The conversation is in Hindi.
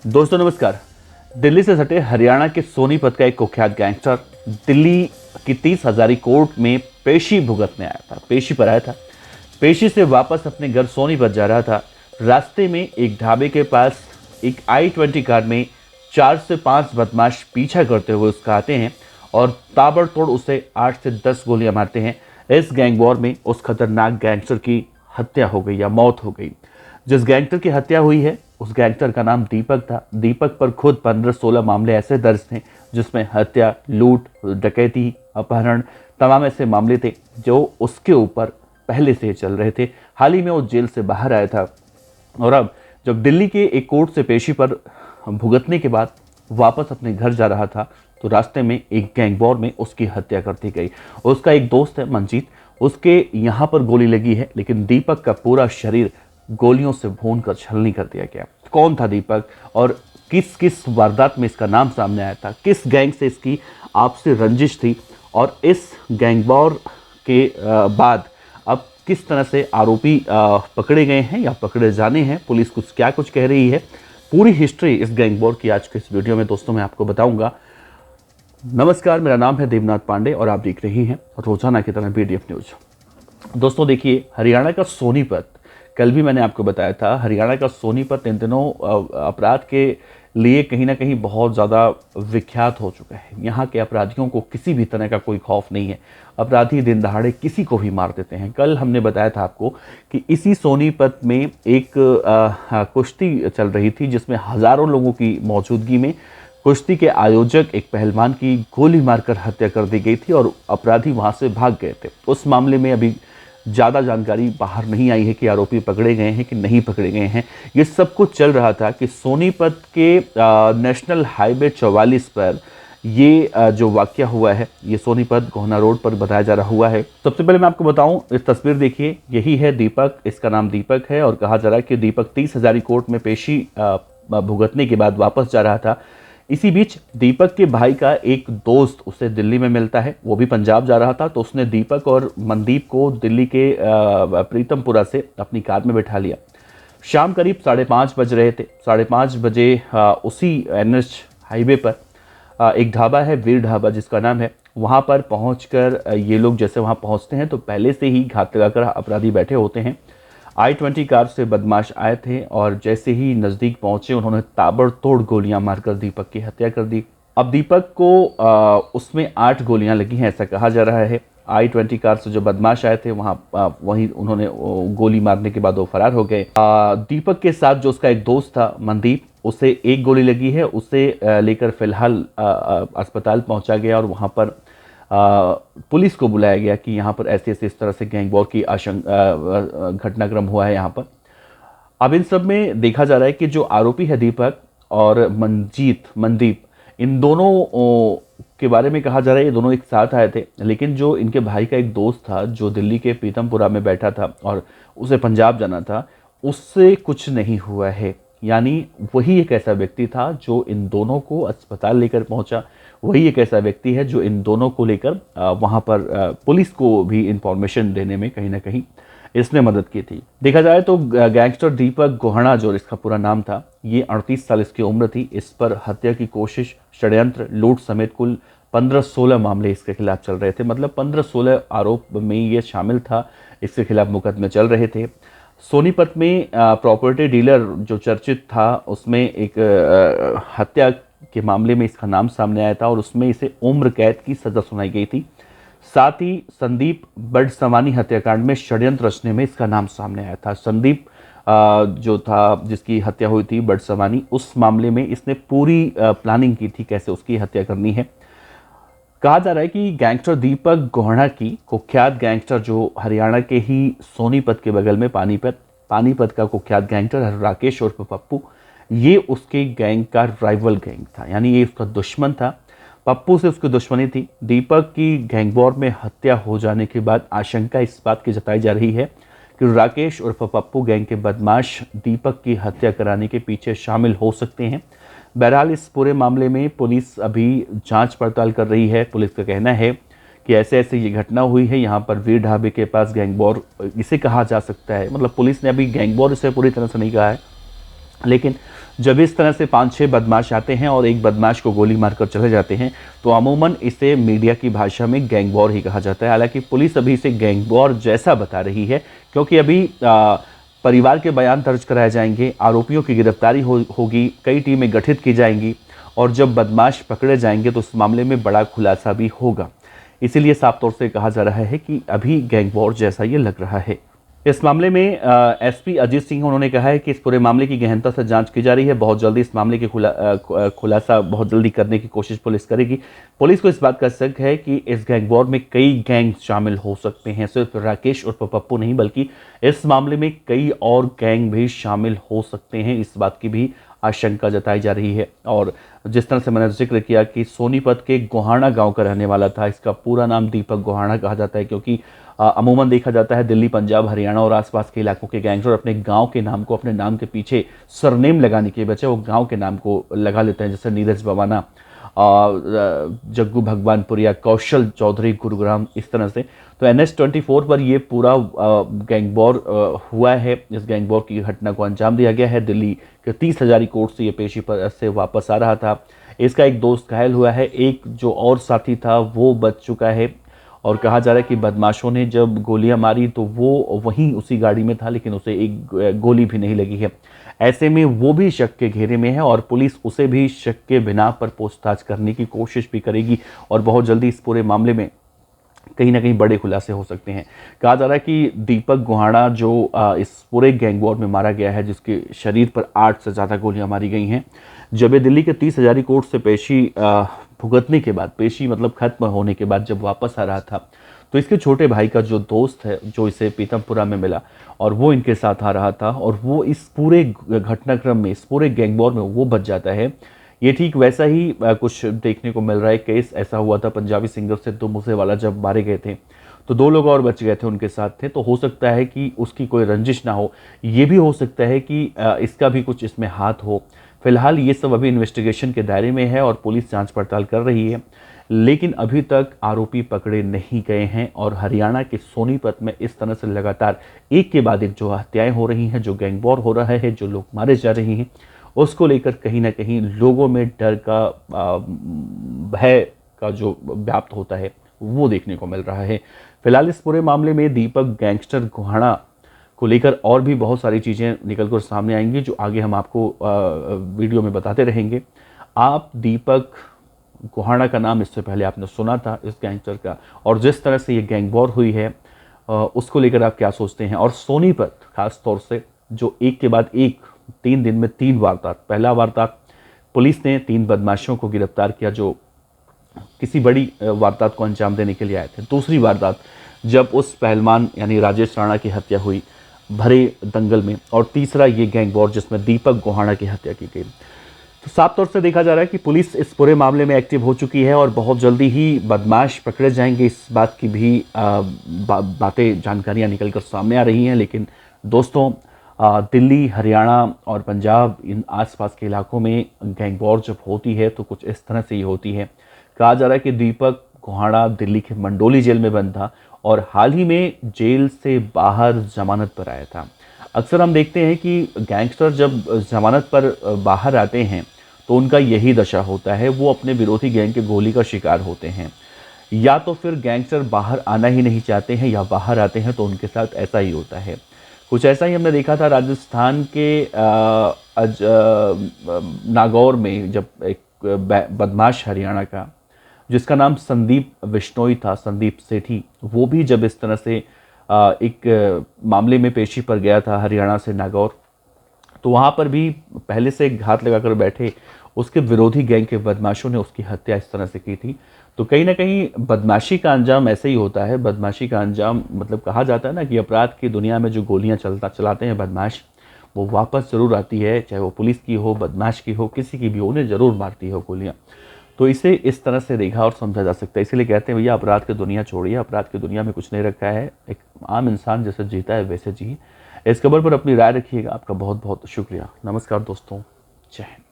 दोस्तों नमस्कार। दिल्ली से सटे हरियाणा के सोनीपत का एक कुख्यात गैंगस्टर दिल्ली की 30 हजारी कोर्ट में पेशी भुगतने आया था। पेशी पर आया था। पेशी से वापस अपने घर सोनीपत जा रहा था। रास्ते में एक ढाबे के पास एक i20 कार में 4 से 5 बदमाश पीछा करते हुए उसका आते हैं और ताबड़तोड़ उसे 8 से 10 गोलियां मारते हैं। इस गैंग वॉर में उस खतरनाक गैंगस्टर की हत्या हो गई या मौत हो गई। जिस गैंगस्टर की हत्या हुई है उस गैंगस्टर का नाम दीपक था। दीपक पर खुद 15-16 मामले ऐसे दर्ज थे जिसमें हत्या, लूट, डकैती, अपहरण तमाम ऐसे मामले थे जो उसके ऊपर पहले से चल रहे थे। हाल ही में वो जेल से बाहर आया था और अब जब दिल्ली के एक कोर्ट से पेशी पर भुगतने के बाद वापस अपने घर जा रहा था तो रास्ते में एक गैंग वॉर में उसकी हत्या कर दी गई। उसका एक दोस्त है मंजीत, उसके यहाँ पर गोली लगी है, लेकिन दीपक का पूरा शरीर गोलियों से भून कर छलनी कर दिया गया। कौन था दीपक और किस किस वारदात में इसका नाम सामने आया था, किस गैंग से इसकी आपसी रंजिश थी और इस गैंग वॉर के बाद अब किस तरह से आरोपी पकड़े गए हैं या पकड़े जाने हैं, पुलिस कुछ कह रही है, पूरी हिस्ट्री इस गैंग वॉर की आज के इस वीडियो में दोस्तों मैं आपको बताऊंगा। नमस्कार, मेरा नाम है देवनाथ पांडे और आप देख रहे हैं रोजाना की तरह BDF न्यूज। दोस्तों देखिए, हरियाणा का सोनीपत, कल भी मैंने आपको बताया था, हरियाणा का सोनीपत इन दिनों अपराध के लिए कहीं ना कहीं बहुत ज़्यादा विख्यात हो चुका है। यहाँ के अपराधियों को किसी भी तरह का कोई खौफ नहीं है। अपराधी दिन दहाड़े किसी को भी मार देते हैं। कल हमने बताया था आपको कि इसी सोनीपत में एक कुश्ती चल रही थी जिसमें हज़ारों लोगों की मौजूदगी में कुश्ती के आयोजक एक पहलवान की गोली मारकर हत्या कर दी गई थी और अपराधी वहाँ से भाग गए थे। उस मामले में अभी ज़्यादा जानकारी बाहर नहीं आई है कि आरोपी पकड़े गए हैं कि नहीं पकड़े गए हैं। ये सब कुछ चल रहा था कि सोनीपत के नेशनल हाईवे 44 पर ये जो वाकया हुआ है ये सोनीपत गोहना रोड पर बताया जा रहा हुआ है। सबसे पहले मैं आपको बताऊं, इस तस्वीर देखिए, यही है दीपक, इसका नाम दीपक है और कहा जा रहा है कि दीपक 30 हजारी कोर्ट में पेशी भुगतने के बाद वापस जा रहा था। इसी बीच दीपक के भाई का एक दोस्त उसे दिल्ली में मिलता है, वो भी पंजाब जा रहा था, तो उसने दीपक और मनदीप को दिल्ली के प्रीतमपुरा से अपनी कार में बैठा लिया। शाम करीब 5:30 बज रहे थे। 5:30 बजे उसी NH हाईवे पर एक ढाबा है, वीर ढाबा जिसका नाम है, वहाँ पर पहुँचकर ये लोग जैसे वहाँ पहुँचते हैं तो पहले से ही घात लगाकर अपराधी बैठे होते हैं। i20 कार से बदमाश आए थे और जैसे ही नज़दीक पहुंचे उन्होंने ताबड़तोड़ गोलियां मारकर दीपक की हत्या कर दी। अब दीपक को उसमें 8 गोलियां लगी हैं ऐसा कहा जा रहा है। i20 कार से जो बदमाश आए थे वहीं उन्होंने गोली मारने के बाद वो फरार हो गए। दीपक के साथ जो उसका एक दोस्त था मनदीप, उसे एक गोली लगी है, उसे लेकर फिलहाल अस्पताल पहुंचा गया और वहां पर पुलिस को बुलाया गया कि यहाँ पर ऐसे ऐसे इस तरह से गैंग वॉर की घटनाक्रम हुआ है यहाँ पर। अब इन सब में देखा जा रहा है कि जो आरोपी है दीपक और मनदीप, इन दोनों के बारे में कहा जा रहा है ये दोनों एक साथ आए थे, लेकिन जो इनके भाई का एक दोस्त था जो दिल्ली के प्रीतमपुरा में बैठा था और उसे पंजाब जाना था, उससे कुछ नहीं हुआ है। यानी वही एक ऐसा व्यक्ति था जो इन दोनों को अस्पताल लेकर पहुंचा, वही एक ऐसा व्यक्ति है जो इन दोनों को लेकर वहां पर पुलिस को भी इंफॉर्मेशन देने में कहीं ना कहीं इसने मदद की थी। देखा जाए तो गैंगस्टर दीपक गोहना जो इसका पूरा नाम था, ये 38 साल इसकी उम्र थी। इस पर हत्या की कोशिश, षड्यंत्र, लूट समेत कुल 15-16 मामले इसके खिलाफ चल रहे थे। मतलब 15-16 आरोप में ये शामिल था, इसके खिलाफ मुकदमे चल रहे थे। सोनीपत में प्रॉपर्टी डीलर जो चर्चित था उसमें एक हत्या के मामले में इसका नाम सामने आया था और उसमें इसे उम्र कैद की सजा सुनाई गई थी। साथ ही संदीप बड़सवानी हत्याकांड में षड्यंत्र रचने में इसका नाम सामने आया था। संदीप जो था जिसकी हत्या हुई थी बड़सवानी, उस मामले में इसने पूरी प्लानिंग की थी कैसे उसकी हत्या करनी है। कहा जा रहा है कि गैंगस्टर दीपक गोहना की कुख्यात गैंगस्टर जो हरियाणा के ही सोनीपत के बगल में पानीपत का कुख्यात गैंगस्टर राकेश उर्फ पप्पू, ये उसके गैंग का राइवल गैंग था, यानी ये उसका दुश्मन था। पप्पू से उसकी दुश्मनी थी। दीपक की गैंग वॉर में हत्या हो जाने के बाद आशंका इस बात की जताई जा रही है कि राकेश उर्फ पप्पू गैंग के बदमाश दीपक की हत्या कराने के पीछे शामिल हो सकते हैं। बहरहाल इस पूरे मामले में पुलिस अभी जांच पड़ताल कर रही है। पुलिस का कहना है कि ऐसे ऐसे ये घटना हुई है यहाँ पर वीर ढाबे के पास, गैंग वॉर इसे कहा जा सकता है। मतलब पुलिस ने अभी गैंग वॉर इसे पूरी तरह से नहीं कहा है, लेकिन जब इस तरह से 5-6 बदमाश आते हैं और एक बदमाश को गोली मारकर चले जाते हैं तो अमूमन इसे मीडिया की भाषा में गैंग वॉर ही कहा जाता है। हालांकि पुलिस अभी इसे गैंग वॉर जैसा बता रही है, क्योंकि अभी परिवार के बयान दर्ज कराए जाएंगे, आरोपियों की गिरफ्तारी होगी, कई टीमें गठित की जाएंगी और जब बदमाश पकड़े जाएंगे तो इस मामले में बड़ा खुलासा भी होगा। इसीलिए साफ तौर से कहा जा रहा है कि अभी गैंग वॉर जैसा ये लग रहा है। इस मामले में एसपी अजीत सिंह उन्होंने कहा है कि इस पूरे मामले की गहनता से जांच की जा रही है। बहुत जल्दी इस मामले की खुलासा बहुत जल्दी करने की कोशिश पुलिस करेगी। पुलिस को इस बात का शक है कि इस गैंग वॉर में कई गैंग शामिल हो सकते हैं, सिर्फ राकेश उर्फ पप्पू नहीं बल्कि इस मामले में कई और गैंग भी शामिल हो सकते हैं। इस बात की भी आशंका जताई जा रही है। और जिस तरह से मैंने जिक्र किया कि सोनीपत के गोहाना गांव का रहने वाला था, इसका पूरा नाम दीपक गोहाना कहा जाता है, क्योंकि अमूमन देखा जाता है दिल्ली, पंजाब, हरियाणा और आसपास के इलाकों के गैंगस्टर अपने गांव के नाम को अपने नाम के पीछे सरनेम लगाने के बजाय वो गांव के नाम को लगा लेते हैं, जैसे नीरज बवाना, जग्गू भगवानपुरिया, कौशल चौधरी गुरुग्राम, इस तरह से। तो NH-24 पर ये पूरा गैंग वॉर हुआ है। इस गैंग वॉर की घटना को अंजाम दिया गया है। दिल्ली के 30 हजारी कोर्ट से ये पेशी पर से वापस आ रहा था। इसका एक दोस्त घायल हुआ है, एक जो और साथी था वो बच चुका है और कहा जा रहा है कि बदमाशों ने जब गोलियां मारी तो वो वहीं उसी गाड़ी में था, लेकिन उसे एक गोली भी नहीं लगी है। ऐसे में वो भी शक के घेरे में है और पुलिस उसे भी शक के बिना पर पूछताछ करने की कोशिश भी करेगी और बहुत जल्दी इस पूरे मामले में कहीं ना कहीं बड़े खुलासे हो सकते हैं। कहा जा रहा है कि दीपक गोहाना जो इस पूरे गैंग वॉर में मारा गया है, जिसके शरीर पर 8 से ज़्यादा गोलियां मारी गई हैं, जब ये दिल्ली के 30 हजारी कोर्ट से पेशी भुगतने के बाद, पेशी मतलब खत्म होने के बाद जब वापस आ रहा था, तो इसके छोटे भाई का जो दोस्त है जो इसे पीतमपुरा में मिला और वो इनके साथ आ रहा था और वो इस पूरे घटनाक्रम में, इस पूरे गैंग वॉर में वो बच जाता है। ये ठीक वैसा ही कुछ देखने को मिल रहा है। केस ऐसा हुआ था पंजाबी सिंगर सिद्धू मूसेवाला जब मारे गए थे तो 2 लोग और बच गए थे, उनके साथ थे। तो हो सकता है कि उसकी कोई रंजिश ना हो, ये भी हो सकता है कि इसका भी कुछ इसमें हाथ हो। फिलहाल ये सब अभी इन्वेस्टिगेशन के दायरे में है और पुलिस जांच पड़ताल कर रही है, लेकिन अभी तक आरोपी पकड़े नहीं गए हैं। और हरियाणा के सोनीपत में इस तरह से लगातार एक के बाद एक जो हत्याएं हो रही हैं, जो गैंग वॉर हो रहा है, जो लोग मारे जा रहे हैं, उसको लेकर कहीं ना कहीं लोगों में डर का, भय का जो व्याप्त होता है वो देखने को मिल रहा है। फिलहाल इस पूरे मामले में दीपक गैंगस्टर गोहाना को लेकर और भी बहुत सारी चीज़ें निकल कर सामने आएंगी, जो आगे हम आपको वीडियो में बताते रहेंगे। आप दीपक गोहाना का नाम इससे पहले आपने सुना था इस गैंगस्टर का, और जिस तरह से ये गैंग वॉर हुई है उसको लेकर आप क्या सोचते हैं? और सोनीपत खास तौर से जो एक के बाद एक 3 दिन में 3 वारदात, पहला वारदात पुलिस ने 3 बदमाशों को गिरफ्तार किया जो किसी बड़ी वारदात को अंजाम देने के लिए आए थे। दूसरी वारदात जब उस पहलवान यानी राजेश राणा की हत्या हुई भरे दंगल में, और तीसरा ये गैंग वॉर जिसमें दीपक गोहाना की हत्या की गई। तो साफ तौर से देखा जा रहा है कि पुलिस इस पूरे मामले में एक्टिव हो चुकी है और बहुत जल्दी ही बदमाश पकड़े जाएंगे, इस बात की भी बातें, जानकारियां निकलकर सामने आ रही हैं। लेकिन दोस्तों, दिल्ली, हरियाणा और पंजाब, इन आसपास के इलाकों में गैंग वॉर जब होती है तो कुछ इस तरह से ही होती है। कहा जा रहा है कि दीपक गोहाना दिल्ली के मंडोली जेल में बंद था और हाल ही में जेल से बाहर जमानत पर आया था। अक्सर हम देखते हैं कि गैंगस्टर जब जमानत पर बाहर आते हैं तो उनका यही दशा होता है, वो अपने विरोधी गैंग के गोली का शिकार होते हैं, या तो फिर गैंगस्टर बाहर आना ही नहीं चाहते हैं या बाहर आते हैं तो उनके साथ ऐसा ही होता है। कुछ ऐसा ही हमने देखा था राजस्थान के नागौर में, जब एक बदमाश हरियाणा का जिसका नाम संदीप बिश्नोई था, संदीप सेठी, वो भी जब इस तरह से एक मामले में पेशी पर गया था हरियाणा से नागौर, तो वहाँ पर भी पहले से घात लगाकर बैठे उसके विरोधी गैंग के बदमाशों ने उसकी हत्या इस तरह से की थी। तो कहीं ना कहीं बदमाशी का अंजाम ऐसे ही होता है। बदमाशी का अंजाम मतलब कहा जाता है ना कि अपराध की दुनिया में जो गोलियां चलाते हैं बदमाश, वो वापस ज़रूर आती है, चाहे वो पुलिस की हो, बदमाश की हो, किसी की भी हो, उन्हें ज़रूर मारती है गोलियाँ। तो इसे इस तरह से देखा और समझा जा सकता है। इसीलिए कहते हैं भैया अपराध की दुनिया छोड़िए, अपराध की दुनिया में कुछ नहीं रखा है, एक आम इंसान जैसे जीता है वैसे जी। इस खबर पर अपनी राय रखिएगा। आपका बहुत बहुत शुक्रिया। नमस्कार दोस्तों, जय हिंद।